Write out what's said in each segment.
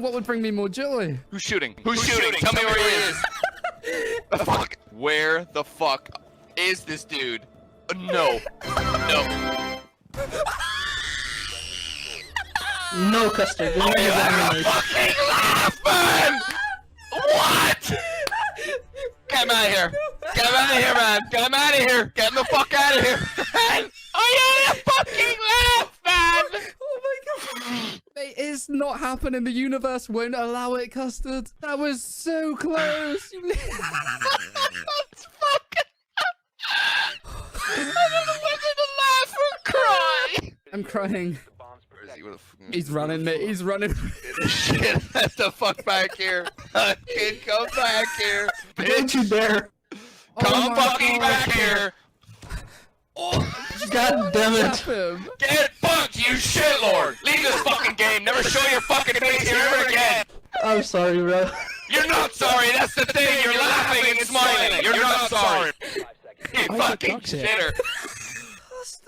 know what would bring me more joy. Who's shooting? Who's shooting? Tell me where he is. The fuck? Where the fuck is this dude? No. No. No, Custer. Oh, you fucking laugh, man! What? Get him out of here. Get him out of here, man. Get him out of here. Get him the fuck out of here, man. Oh, you fucking laugh, man. Oh my god. It is not happening. The universe won't allow it, Custard. That was so close. That's fucking... I don't know whether to laugh or cry. I'm crying. Where is he? Where the fuck? He's running, mate. He's running. Shit, get the fuck back here. Kid, come back here. Don't you dare. Come fucking back here. Oh, God damn it. get fucked, you shitlord. Leave this fucking game. Never show your fucking face here ever again. I'm sorry, bro. You're not sorry. That's the thing. You're laughing and smiling. You're not sorry. You fucking shitter.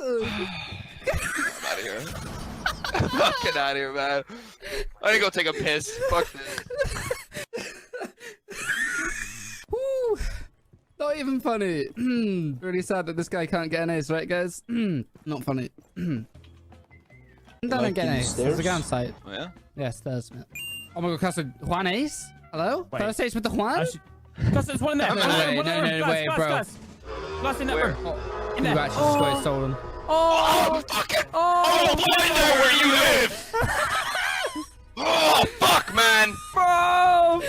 I'm out of here. I'm fucking out of here, man. I need to go take a piss. Fuck this. Woo. Not even funny. Really sad that this guy can't get an ace, right, guys? Not funny. Don't get an ace. There's a guy on site. Oh, yeah? Yes, there's. Oh my god, Custard. Juan ace? Hello? Wait. First ace with the Juan? Custard, there's one in there. No way, bro. Glass in that Where? room. In You there. actually just got it stolen. Oh, fucking! Oh, I know where you live! Oh, fuck, man! Bro!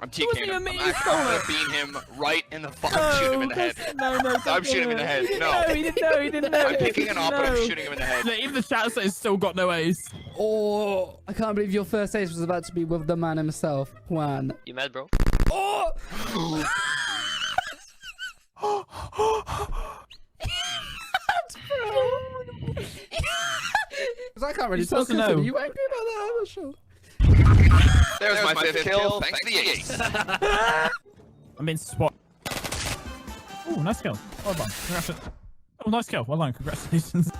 I'm TKing him. I'm actually gonna beam him right in the fuck. Shoot him in the head. No. I'm shooting him in the head. No. No, he didn't know. He didn't know. I'm picking an op and I'm shooting him in the head. Look, even the chat says still got no ace. Oh, I can't believe your first ace was about to be with the man himself, Juan. You mad, bro? Oh! Because I can't really tell. supposed to know. Are you angry about that? I'm not sure. There's my fifth kill. Thanks to the ace. I'm being spot. Oh, nice kill. Well done. Congratulations. Oh, nice kill. Well done. Congratulations.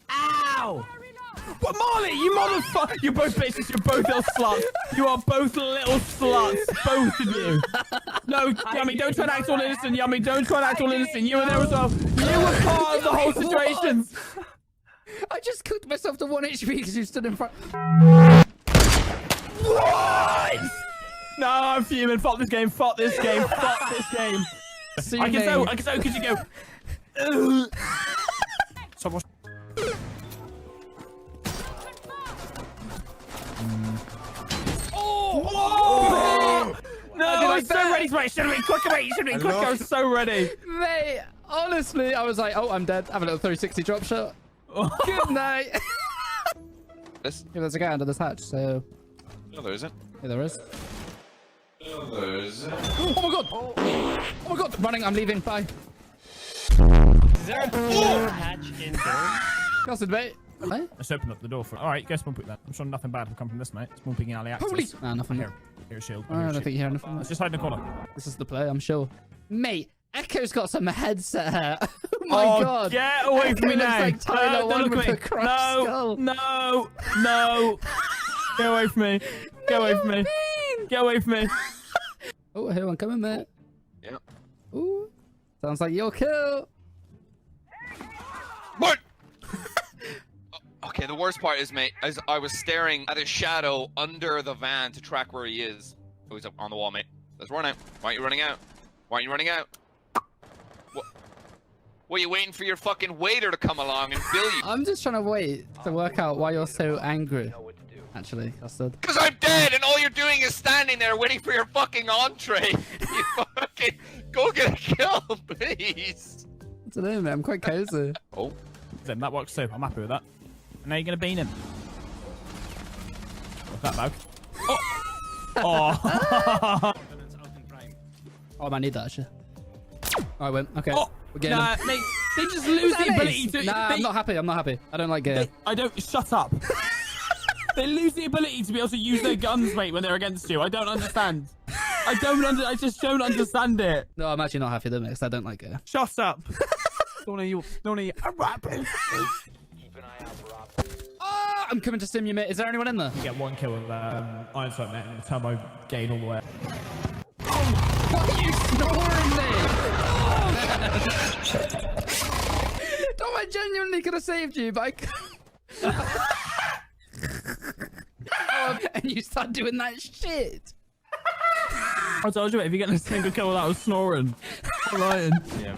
Ow! What, Marley? You motherfucker! You're both bitches. You're both little sluts. You are both little sluts. Both of you. No, Yummy, don't try and act all innocent. Yummy, don't try and act all innocent. You were there as well. You were part of the whole situation. I just cooked myself to 1 HP because you stood in front. What? No, I'm fuming. Fuck this game. Fuck this game. Fuck this game. I can so because you go. So what's... Oh! No, I'm so ready. Right, should have been quicker, mate. You should have been quicker. I was so ready. Mate, honestly, I was like, oh, I'm dead. Have a little 360 drop shot. Good night. This? Yeah, there's a guy under this hatch, so... No, there isn't. Yeah, there is. No, there isn't. Oh my god! Oh my god! Running, I'm leaving. Bye. Is there a hatch in there? Custard, mate. Hey? Let's open up the door for. All right, go spawn pick that. I'm sure nothing bad will come from this, mate. Spawn picking alley access. Holy! Nah, nothing. Here a shield. I don't think you hear anything. Let's just hide in the corner. This is the play, I'm sure. Mate, Echo's got some headset hair. Oh my god! Get away from me Echo now! looks like Tyler Don't One look with at a me. crushed skull. No! Get away from me! Get away from me! Get away from me! Oh, here one coming, mate. Yeah. Ooh. Sounds like your kill. What? Okay, the worst part is, mate, as I was staring at his shadow under the van to track where he is. Oh, he's up on the wall, mate. Let's run out. Why aren't you running out? Why aren't you running out? What are you waiting for your fucking waiter to come along and bill you? I'm just trying to wait to work out why you're so angry. Actually, Custard. Because I'm dead and all you're doing is standing there waiting for your fucking entree. You fucking go get a kill, please. I don't know, man. I'm quite cozy. Oh. Then that works too. I'm happy with that. And now you're gonna bean him. What's that bug? Oh! Oh! Oh, I might need that, actually. Oh, I went. Okay. Oh! We're getting Nah, him. they just lose the ability to. Nah, I'm not happy. I'm not happy. I don't like gear. I don't. Shut up. They lose the ability to be able to use their guns, mate, when they're against you. I don't understand. I just don't understand it. No, I'm actually not happy though, because I don't like gear. Shut up. Don't you. Ah, I'm coming to sim you, mate. Is there anyone in there? Get one kill with Iron Sight, mate, and the turbo gain all the way. What are you snoring, mate? Dom, I genuinely could have saved you, but and you start doing that shit. I told you, mate, if you get a single kill without us snoring. Ryan. Yeah,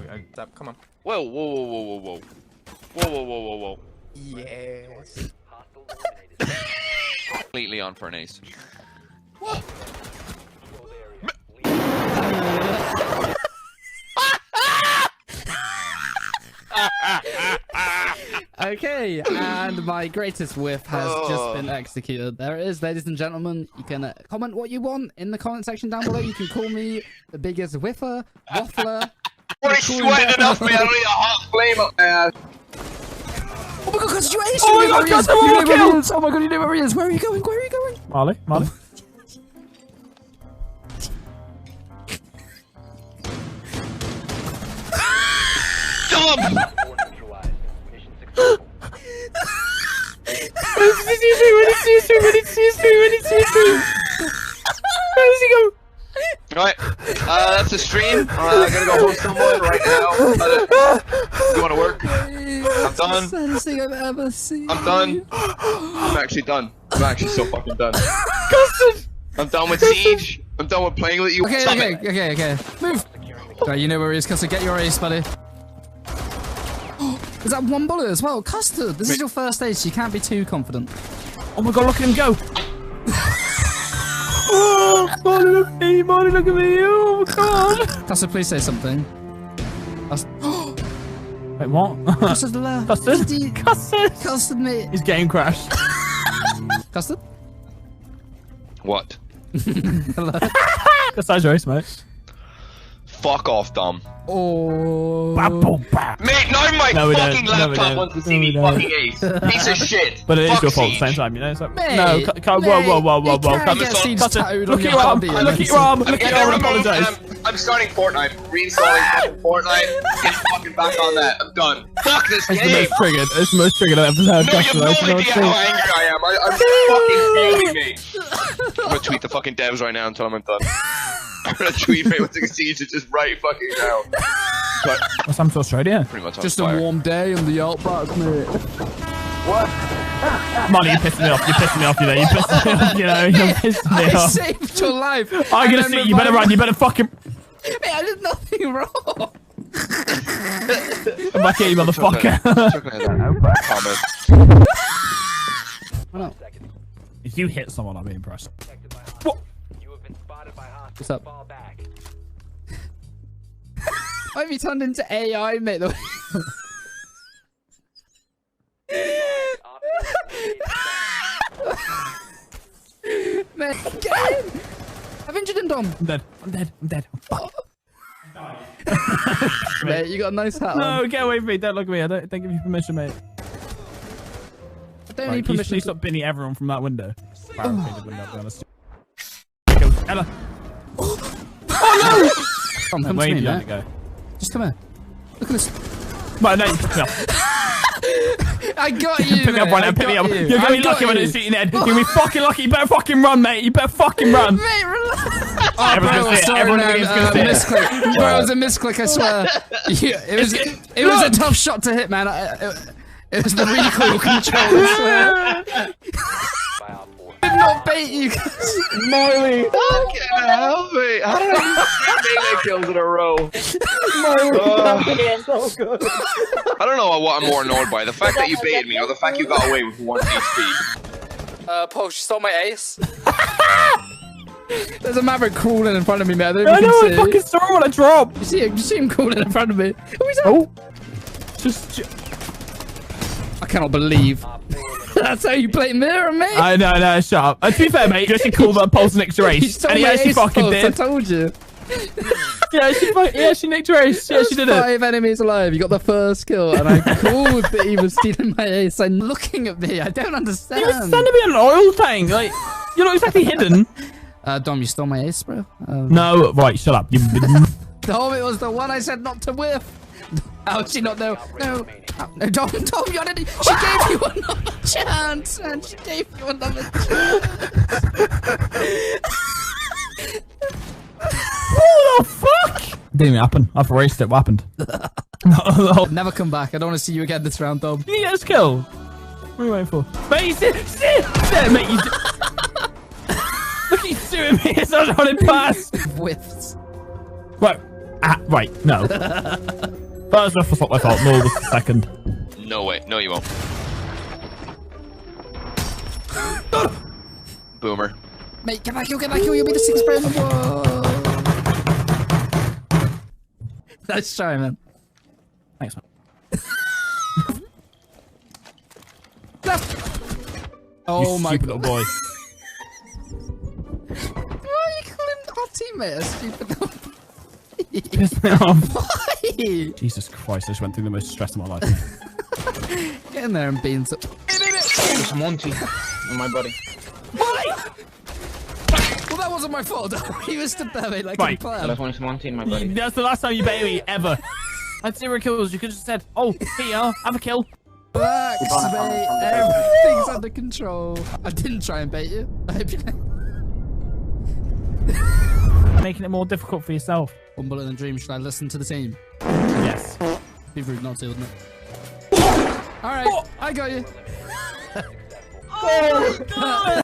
come on. Whoa, whoa, whoa, whoa, whoa, whoa. Whoa, whoa, whoa, whoa, whoa. Yes. Completely on for an ace. What? Okay, and my greatest whiff has just been executed. There it is, ladies and gentlemen. You can comment what you want in the comment section down below. You can call me the biggest whiffer, waffler. What is sweating enough, me? I don't need a hot flame up my ass. Oh my god, Cuz, you ace! Oh my god, Cuz, you know where he is! Oh my god, you know where he is! Where are you going? Where are you going? Marley? Marley? Dumb! Where does he go? Right, that's the stream. I'm gonna go host someone right now. You wanna work? I'm done. Saddest thing I've ever seen. I'm done. I'm actually done. I'm actually so fucking done. Custard! I'm done with Siege. I'm done with playing with you. Okay, Stop okay, it. okay. Move! Right, you know where he is, Custard. Get your ace, buddy. Is that one bullet as well? Custard, this is your first ace. You can't be too confident. Oh my god, look at him go! Oh, Marley, look at me! Marley, look at me! Oh my god! Custard, please say something. Wait, what? Custard left. Custard? Custard! Custard, mate. His game crashed. Custard? What? Hello? Custard's your ace, mate. Fuck off, Dom. Oh. Mate, now my No, we don't. fucking No, we laptop don't. wants to see No, we me don't. fucking ace. Piece of shit. But it is Fuck your fault at Siege. the same time, you know? So, Mate, no, whoa. you can't I'm get sorry. Siege Custard, tattooed look on at your your arm! body, Look at and your arm! I'm Look at getting your arm and removed, and apologise. I'm starting Fortnite. Reinstalling fucking Fortnite. Get fucking back on that. I'm done. Fuck this It's the game. most triggered. It's the most triggered I've ever heard. No, you have no idea how angry I am. I'm fucking fuming, mate. I'm gonna tweet the fucking devs right now and tell them I'm done. I'm gonna tweet mate what's Siege just right fucking now. But What's happened to Australia? pretty much on Just fire. a warm day on the outback, mate. Marley, you're pissing me off. You're pissing me off, you know. You're pissing me off, you know. You're pissing me I off. saved your life. I'm gonna see you. You better run. You better fucking... Mate, I did nothing wrong. I'm back here, you motherfucker. Comment. Why not? If you hit someone, I'll be impressed. What's up? Why have you turned into AI, mate? Man, get in! I've injured him, Dom. I'm dead. I'm dead. I'm dead. I'm fucked. Mate, you got a nice hat on. No, get away from me. Don't look at me. I don't give you permission, mate. I don't Right, need can you permission. please stop binning everyone from that window? Barricaded window, to be honest. Ella. Come to Where me, are you mate. to go? Just come here. Look at this. Right, no, you pick me up. I got you, Pick me up mate. right I now. Pick me got up. you. You're gonna I be got lucky when you. it's shooting head. You're gonna be fucking lucky. You better fucking run, mate. You better fucking run. Mate, relax. Oh, Everyone's bro, gonna see it. sorry, Everyone's man. gonna see it. Misclick. Bro, it was a misclick, I swear. Yeah, it was a tough shot to hit, man. It was the recoil control, I swear. I did not bait you. Marley! Fucking hell, mate. How did I do 3 melee kills in a row? Marley, so good. I don't know what I'm more annoyed by. The fact that you baited me or the fact you got away with 1 HP. Paul, she stole my ace. There's a maverick crawling in front of me, man. I know, I fucking saw what I dropped. You see him crawling in front of me. Oh, he's up. Oh. Just... I cannot believe. That's how you play mirror, mate. I know, no, shut up. To be fair, mate, you actually called that Pulse next You race. stole And he my actually ace, fucking Pulse, I did. told you. Yeah, she next race. Yeah, she did it. 5 enemies alive. You got the first kill, and I called that he was stealing my ace. And looking at me, I don't understand. You were standing behind an oil tank. Like, you're not exactly hidden. Dom, you stole my ace, bro. No, right, shut up. You... Dom, it was the one I said not to whiff. How did she not know? No. Oh, no, Dom, you already. She gave you another chance, man. She gave you another chance. What the fuck? Didn't even happen. I've erased it. What happened? No. Never come back. I don't want to see you again this round, Dom. You get us killed. What are you waiting for? Mate, sit, mate. Look, he's doing me. It's not on it pass. Whiffs. Right. Right. No. First off, was not my fault. No, was the second. No way. No, you won't. Boomer. Mate, get back, you'll be the sixth player in the world. Nice try, man. Thanks, man. Oh you my stupid god. little boy. Why are you calling our teammate a stupid little boy? Piss me off. Why? Jesus Christ, I just went through the most stress of my life. Get in there and beans up. There's Monty on my body. Well, that wasn't my fault. He was stood there, mate, like Right. a plan. Last one is Monty in my body. That's the last time you baited me, ever. I had 0 kills. You could have said, oh, here you are, have a kill. Relax, mate. Everything's under control. I didn't try and bait you. I hope you Making it more difficult for yourself. One bullet in a dream. Should I listen to the team? Yes. Be rude not to, wouldn't it? Alright, I got you. Oh, God.